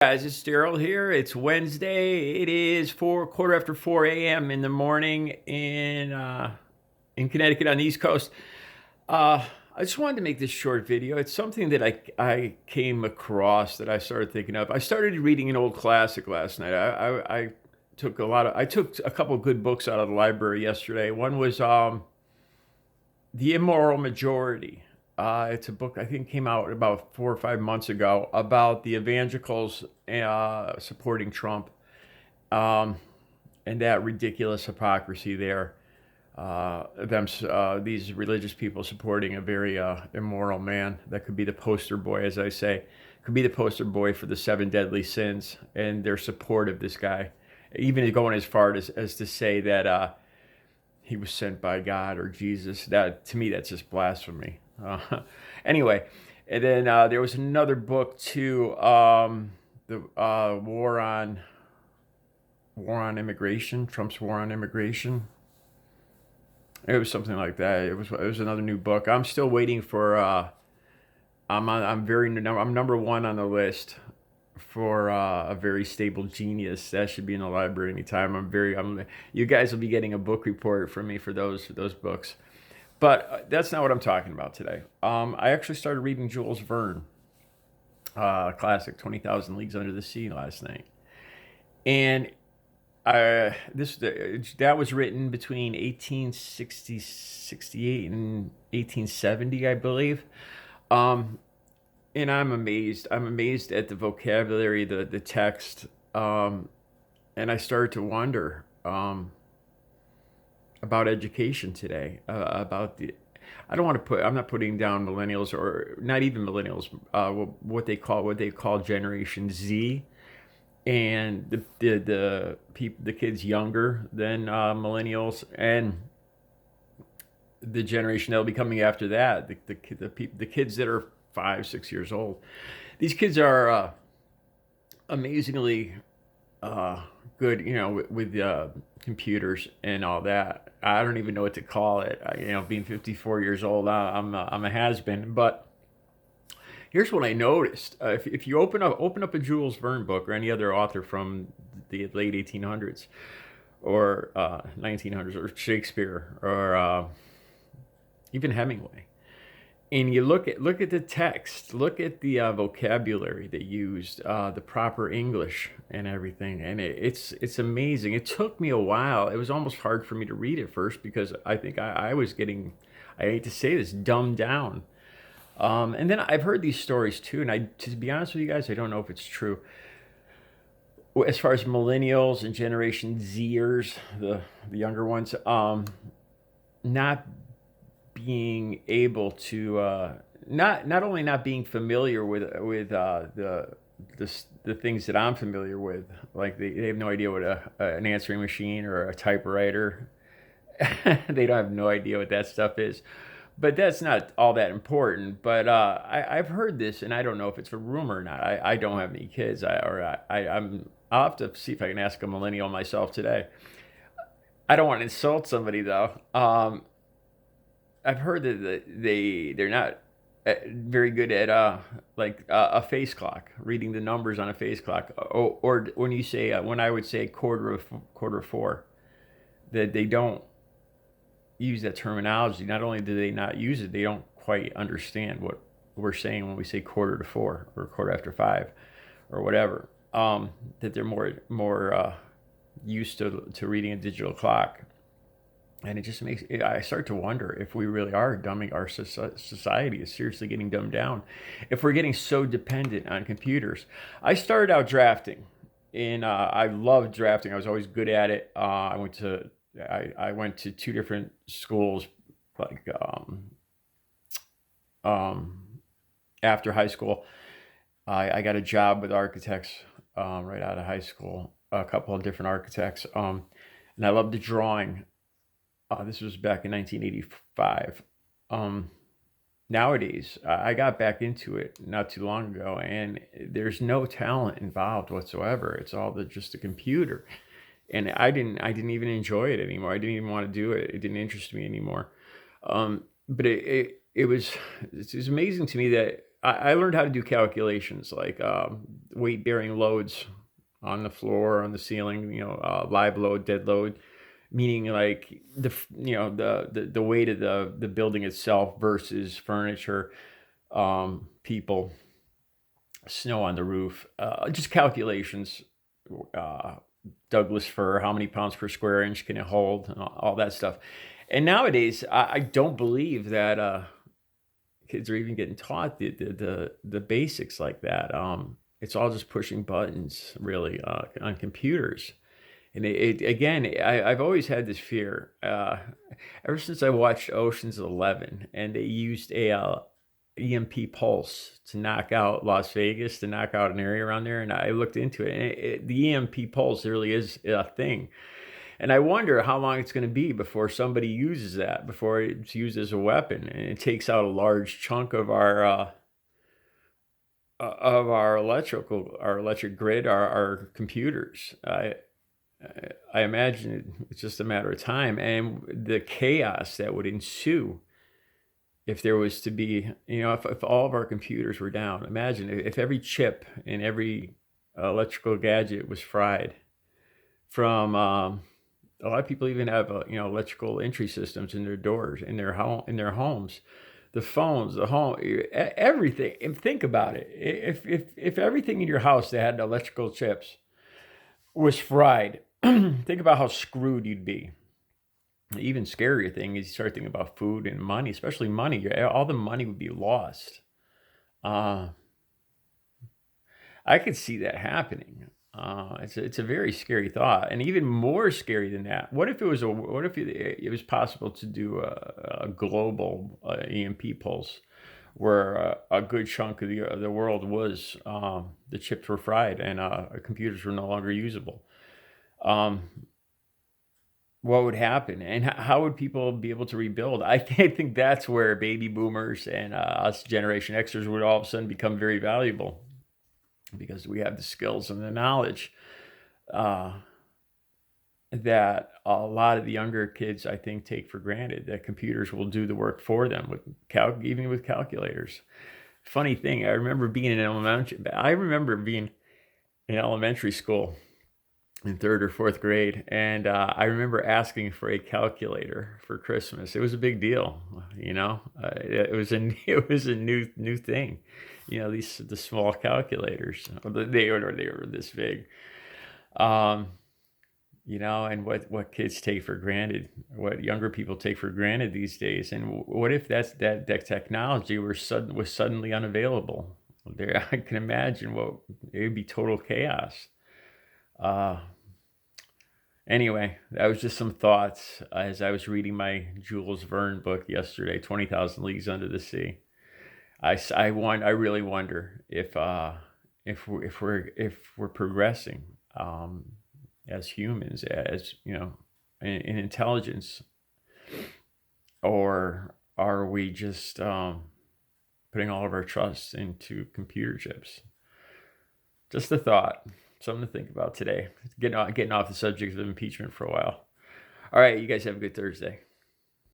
Guys, it's Daryl here. It's Wednesday. It is quarter after 4 a.m. in the morning in Connecticut on the East Coast. I just wanted to make this short video. It's something that I came across that I started thinking of. I started reading an old classic last night. I took a couple of good books out of the library yesterday. One was The Immoral Majority. It's a book I think came out about 4 or 5 months ago about the evangelicals supporting Trump, um, and that ridiculous hypocrisy there. These religious people supporting a very immoral man that could be the poster boy, as I say, could be the poster boy for the seven deadly sins, and their support of this guy, even going as far as to say that he was sent by God or Jesus. That to me, that's just blasphemy. Anyway, and then there was another book too, the war on immigration, Trump's war on immigration. It was something like that. It was another new book. I'm still waiting for. I'm number one on the list for a very stable genius. That should be in the library anytime. You guys will be getting a book report from me for those books. But that's not what I'm talking about today. I actually started reading Jules Verne, classic 20,000 Leagues Under the Sea last night. And that was written between 1868 and 1870, I believe. And I'm amazed. I'm amazed at the vocabulary, the text. And I started to wonder about education today. I'm not putting down millennials, or not even millennials. What they call Generation Z, and the kids younger than millennials, and the generation that'll be coming after that, the kids that are 5, 6 years old. These kids are amazingly good, with computers and all that. I don't even know what to call it. Being 54 years old, I'm a has-been. But here's what I noticed: if you open up a Jules Verne book or any other author from the late 1800s or 1900s, or Shakespeare, or even Hemingway, and you look at the text, look at the vocabulary they used, the proper English and everything, and it's amazing. It took me a while. It was almost hard for me to read at first because I think I was getting, I hate to say this, dumbed down. And then I've heard these stories too, and to be honest with you guys, I don't know if it's true. As far as millennials and Generation Zers, the younger ones, not being able to not only not being familiar with the things that I'm familiar with, like they have no idea what an answering machine or a typewriter. They don't have no idea what that stuff is, but that's not all that important. But I've heard this, and I don't know if it's a rumor or not. I don't have any kids. I'll have to see if I can ask a millennial myself today. I don't want to insult somebody though. I've heard that they're not very good at a face clock, reading the numbers on a face clock, or when you say when I would say quarter of four, that they don't use that terminology. Not only do they not use it, they don't quite understand what we're saying when we say quarter to four or quarter after five or whatever. That they're more used to reading a digital clock. And it just I start to wonder if we really are dumbing, our society is seriously getting dumbed down, if we're getting so dependent on computers. I started out drafting, and I loved drafting. I was always good at it. I went to two different schools, like after high school. I got a job with architects right out of high school, a couple of different architects, and I loved the drawing. This was back in 1985. Nowadays, I got back into it not too long ago, and there's no talent involved whatsoever. It's all just a computer, and I didn't even enjoy it anymore. I didn't even want to do it. It didn't interest me anymore. But it was amazing to me that I learned how to do calculations like weight bearing loads on the floor, on the ceiling, live load, dead load, meaning like the weight of the building itself versus furniture, people, snow on the roof, just calculations. Uh, Douglas fir, how many pounds per square inch can it hold, and all that stuff. And nowadays, I don't believe that kids are even getting taught the basics like that. It's all just pushing buttons, really, on computers. And again, I've always had this fear. Ever since I watched Ocean's 11, and they used a EMP pulse to knock out Las Vegas, to knock out an area around there, and I looked into it, and the EMP pulse really is a thing. And I wonder how long it's going to be before somebody uses that, before it's used as a weapon, and it takes out a large chunk of our electric grid, our computers. I imagine it's just a matter of time, and the chaos that would ensue if there was to be, if all of our computers were down. Imagine if every chip in every electrical gadget was fried. From a lot of people even have electrical entry systems in their doors, in their homes, the phones, the home, everything. And think about it: if everything in your house that had electrical chips was fried, think about how screwed you'd be. The even scarier thing is you start thinking about food and money, especially money. All the money would be lost. Uh, I could see that happening. It's a very scary thought, and even more scary than that. What if it was possible to do a global EMP pulse, where a good chunk of the world was the chips were fried and computers were no longer usable? Um, what would happen, and how would people be able to rebuild? I think that's where baby boomers and us Generation Xers would all of a sudden become very valuable, because we have the skills and the knowledge uh, that a lot of the younger kids, I think, take for granted, that computers will do the work for them, even with calculators. Funny thing, I remember being in elementary school in third or fourth grade, and I remember asking for a calculator for Christmas. It was a big deal, it was a it was a new thing. The small calculators, they were this big. um, and what kids take for granted, what younger people take for granted these days. And what if that technology was suddenly unavailable? There, I can imagine it would be total chaos. Uh, Anyway, that was just some thoughts as I was reading my Jules Verne book yesterday, 20,000 Leagues Under the Sea. I really wonder if we're progressing as humans, as in intelligence, or are we just putting all of our trust into computer chips? Just a thought, something to think about today. Getting off the subject of impeachment for a while. All right, you guys have a good Thursday.